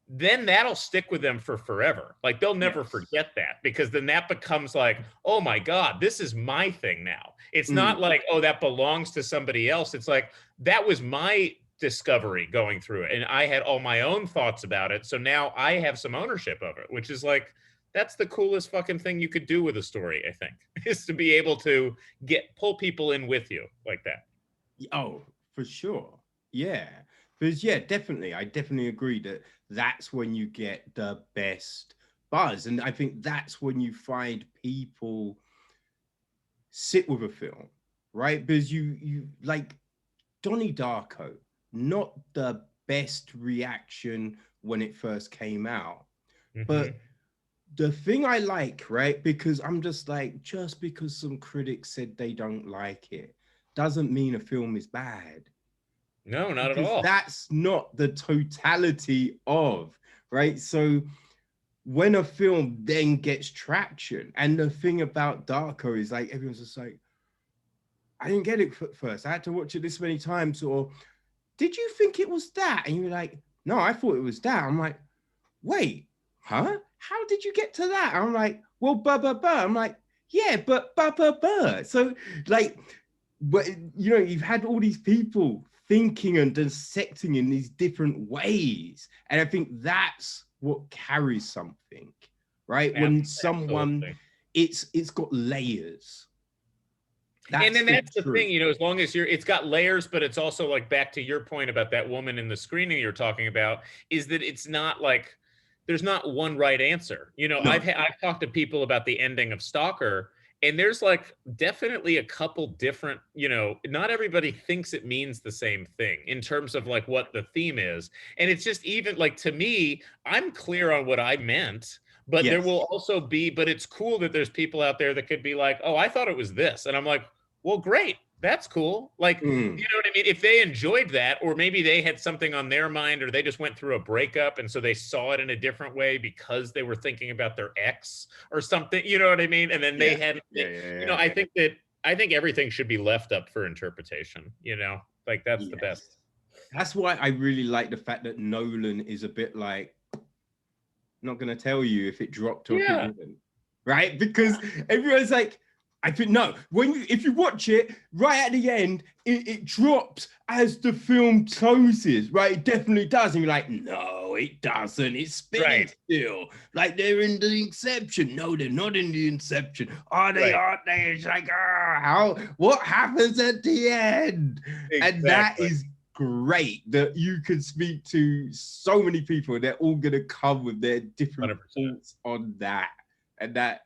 then that'll stick with them for forever. Like they'll never Yes. forget that, because then that becomes like, oh my God, this is my thing now. It's not Mm. like, oh, that belongs to somebody else. It's like, that was my discovery going through it, and I had all my own thoughts about it. So now I have some ownership of it, which is like, that's the coolest fucking thing you could do with a story, I think, is to be able to pull people in with you like that. Oh, for sure. Yeah. Because yeah, definitely. I definitely agree that that's when you get the best buzz. And I think that's when you find people sit with a film, right? Because you like Donnie Darko, not the best reaction when it first came out. Mm-hmm. But the thing I like, right? Because I'm just like, just because some critics said they don't like it doesn't mean a film is bad, No, not at because all. that's not the totality of, right? So when a film then gets traction, and the thing about Darko is like everyone's just like, I didn't get it at first, I had to watch it this many times, or did you think it was that? And you're like, no, I thought it was that. I'm like, wait, huh? How did you get to that? I'm like, well, I'm like, yeah, but So like, but you've had all these people thinking and dissecting in these different ways, and I think that's what carries something, right? When someone, Absolutely. it's got layers. And That's then the that's the thing, truth. as long as it's got layers, but it's also like, back to your point about that woman in the screening you're talking about, is that it's not like there's not one right answer. No. I've talked to people about the ending of Stalker, And there's like definitely a couple different, not everybody thinks it means the same thing in terms of like what the theme is. And it's just even like to me, I'm clear on what I meant, but there Yes. will also be, but it's cool that there's people out there that could be like, oh, I thought it was this. And I'm like, well, great. That's cool. Like, you Mm. know what I mean? If they enjoyed that, or maybe they had something on their mind, or they just went through a breakup and so they saw it in a different way because they were thinking about their ex or something, you know what I mean? And then they Yeah. had, Yeah. Yeah. I think everything should be left up for interpretation, like that's the Yeah. best. Yes. That's why I really like the fact that Nolan is a bit like, not going to tell you if it dropped or if it Yeah. didn't, right? Because everyone's like, I think no. If you watch it right at the end, it drops as the film closes, right? It definitely does, and you're like, no, it doesn't. It's spinning Right. still, like they're in the Inception. No, they're not in the Inception. Are they? Right. Aren't they? It's like, how? What happens at the end? And that Exactly. is great that you can speak to so many people. They're all gonna come with their different 100%. thoughts on that, and that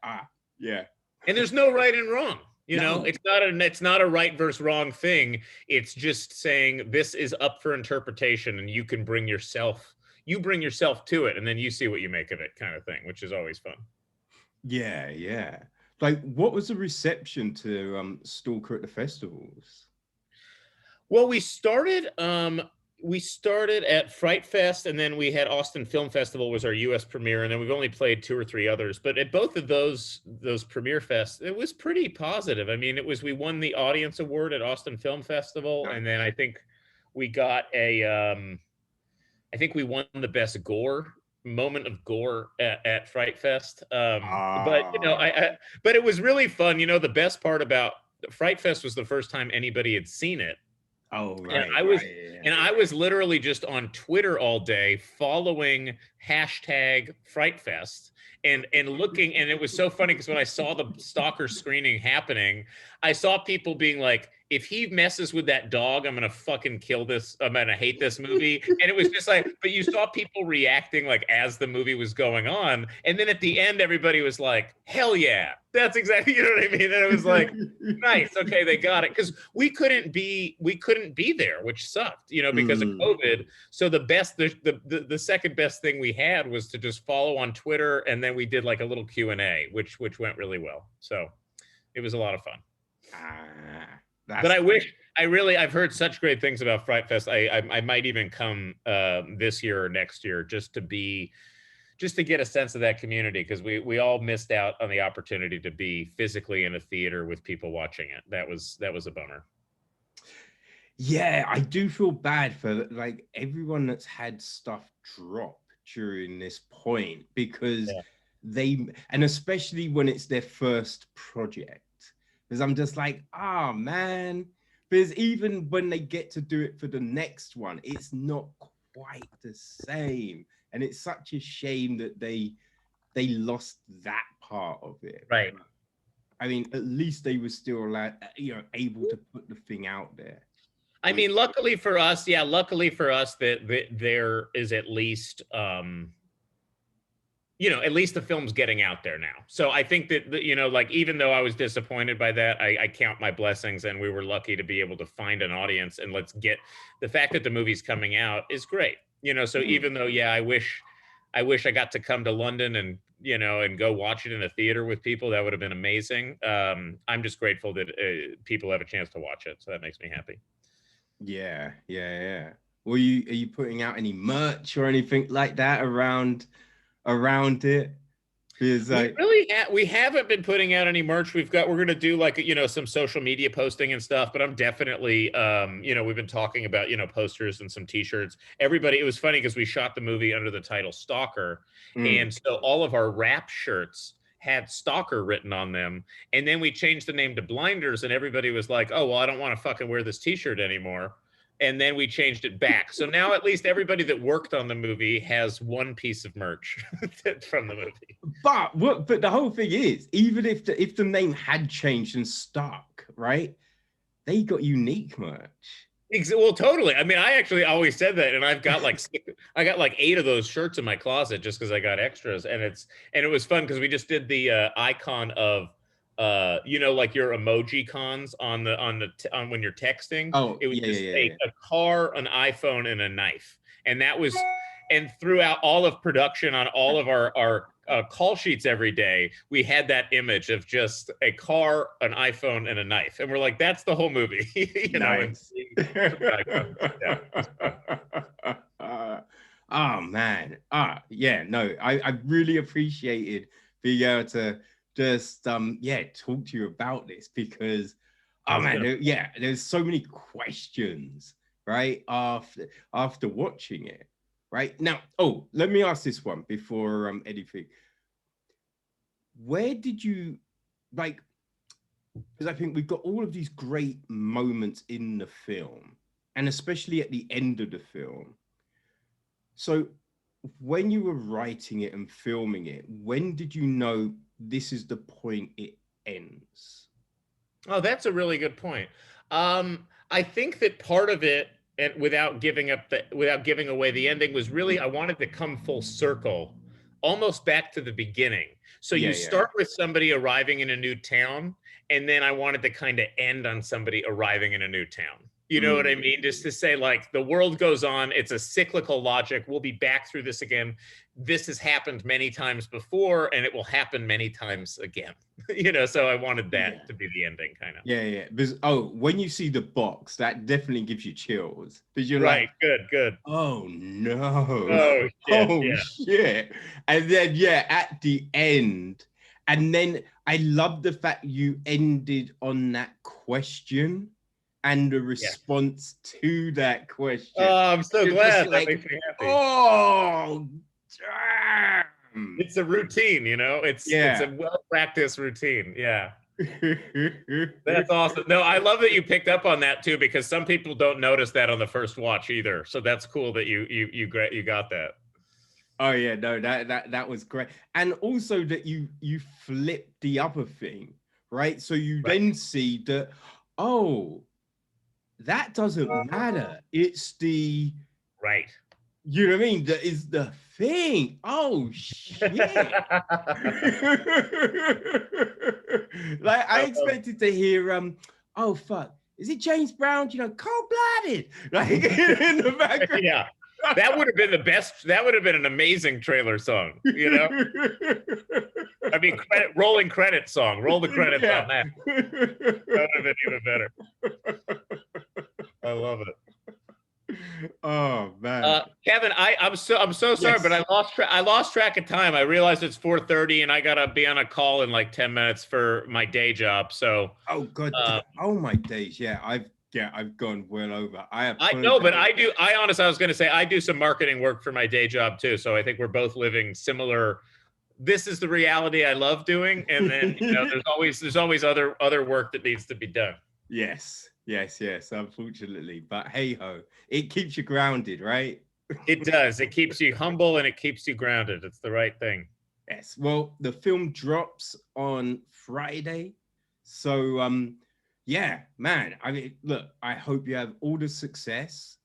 yeah. And there's no right and wrong. No. It's not a right versus wrong thing. It's just saying this is up for interpretation, and you bring yourself to it, and then you see what you make of it, kind of thing, which is always fun. Yeah, yeah. Like, what was the reception to Stalker at the festivals? Well, we started at Fright Fest, and then we had Austin Film Festival was our US premiere, and then we've only played 2 or 3 others. But at both of those premiere fests, it was pretty positive. I mean, we won the audience award at Austin Film Festival, Nice. and then I think we got I think we won the best gore moment of gore at Fright Fest. But Ah, but it was really fun. The best part about Fright Fest was the first time anybody had seen it, oh, and right, right. Yeah. I was literally just on Twitter all day following hashtag FrightFest and looking, and it was so funny because when I saw the Stalker screening happening, I saw people being like, if he messes with that dog, I'm gonna fucking kill this. I'm gonna hate this movie. And it was just like, but you saw people reacting like as the movie was going on, and then at the end, everybody was like, "Hell yeah, that's exactly," you know what I mean? And it was like, nice, okay, they got it, because we couldn't be there, which sucked, because of Mm. COVID. So the second best thing we had was to just follow on Twitter, and then we did like a little Q&A, which went really well. So it was a lot of fun. Ah, But that's great. I've heard such great things about Fright Fest. I might even come this year or next year just to get a sense of that community, because we all missed out on the opportunity to be physically in a theater with people watching it. That was a bummer. Yeah, I do feel bad for like everyone that's had stuff drop during this point, because Yeah. and especially when it's their first project, because I'm just like, ah, man, because even when they get to do it for the next one, it's not quite the same, and it's such a shame that they lost that part of it. Right. I mean, at least they were still allowed, able to put the thing out there. I mean, luckily for us, that there is at least at least the film's getting out there now. So I think that, like, even though I was disappointed by that, I count my blessings, and we were lucky to be able to find an audience, and let's get the fact that the movie's coming out is great. So even though, yeah, I wish I got to come to London and, and go watch it in a theater with people. That would have been amazing. I'm just grateful that people have a chance to watch it. So that makes me happy. Yeah, yeah, yeah. Are you putting out any merch or anything like that around it? Because like, We haven't been putting out any merch. We're going to do like, some social media posting and stuff, but I'm definitely, we've been talking about, posters and some t-shirts. It was funny because we shot the movie under the title Stalker. And so all of our rap shirts had Stalker written on them. And then we changed the name to Blinders, and everybody was like, oh, well, I don't want to fucking wear this t-shirt anymore. And then we changed it back. So now at least everybody that worked on the movie has one piece of merch from the movie. but the whole thing is, even if the name had changed and stuck, right? They got unique merch. Well, totally. I mean, I actually always said that, and I got like 8 of those shirts in my closet just because I got extras, and it was fun because we just did the icon of you know, like your emoji cons on on when you're texting. Oh, It was yeah, just yeah, yeah, a car, an iPhone, and a knife, and that was, and throughout all of production on all of our call sheets every day, we had that image of just a car, an iPhone, and a knife, and we're like, that's the whole movie, you know. And nice. yeah, it was fun. Oh man. Yeah, no, I really appreciated being able to just yeah, talk to you about this because oh It's man, been a yeah, there's so many questions, right? After watching it. Right now, oh, let me ask this one before anything. Where did you like? Because I think we've got all of these great moments in the film, and especially at the end of the film. So, when you were writing it and filming it, when did you know this is the point it ends? Oh, that's a really good point. I think that part of it, and without giving away the ending, was really I wanted to come full circle, almost back to the beginning. So you Yeah, yeah. start with somebody arriving in a new town, and then I wanted to kind of end on somebody arriving in a new town. You know what I Mm. mean? Just to say, like, the world goes on. It's a cyclical logic. We'll be back through this again. This has happened many times before, and it will happen many times again. You know, so I wanted Yeah. that to be the ending, kind of. Yeah, yeah. Because oh, when you see the box, that definitely gives you chills. Because you're Right. like, Good. Good. oh no. Oh shit. Oh Yeah. shit. And then yeah, at the end, and then I love the fact you ended on that question and the Yeah. response to that question. Oh, I'm so You're just glad. That like, makes me happy. oh damn. It's a routine, you know. It's a Yeah. well practiced routine. Yeah. That's awesome. No, I love that you picked up on that too, because some people don't notice that on the first watch either. So that's cool that you got that. Oh yeah, no, that was great. And also that you flip the other thing, right? So you Right. then see that, oh, that doesn't matter. It's the, Right. you know what I mean? That is the thing. Oh shit. Like I expected to hear oh fuck, is it James Brown? You know, cold-blooded, like in the background. Yeah. That would have been the best. That would have been an amazing trailer song, you know? I mean, rolling credit song. Roll the credits Yeah. on that. That would have been even better. I love it. Oh man. Kevin, I'm so sorry, but Yes. I lost track of time. I realized it's 4:30 and I gotta be on a call in like 10 minutes for my day job. So Oh god. uh, Oh my days. Yeah, I've gone well over. I I know, but apologize. I was gonna say I do some marketing work for my day job too. So I think we're both living similar. This is the reality I love doing, and then there's always other work that needs to be done. Yes, yes, yes, unfortunately. But hey ho, it keeps you grounded, right? It does. It keeps you humble and it keeps you grounded. It's the right thing. Yes. Well, the film drops on Friday. So yeah, man. I mean, look, I hope you have all the success.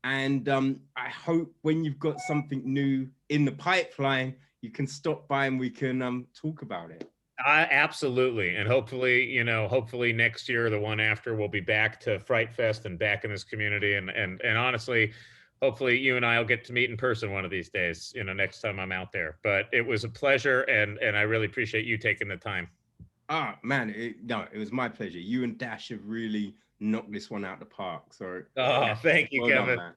And I hope when you've got something new in the pipeline, you can stop by and we can talk about it. Absolutely, and hopefully, hopefully next year, the one after, we'll be back to Fright Fest and back in this community. And honestly, hopefully, you and I will get to meet in person one of these days. Next time I'm out there. But it was a pleasure, and I really appreciate you taking the time. Ah, man, no, it was my pleasure. You and Dash have really knocked this one out the park. So Oh, yeah, thank you, well done, Kevin. man.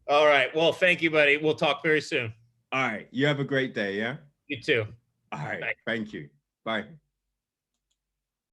All right, well, thank you, buddy. We'll talk very soon. All right, you have a great day. Yeah. You too. All right, Bye. thank you. Bye.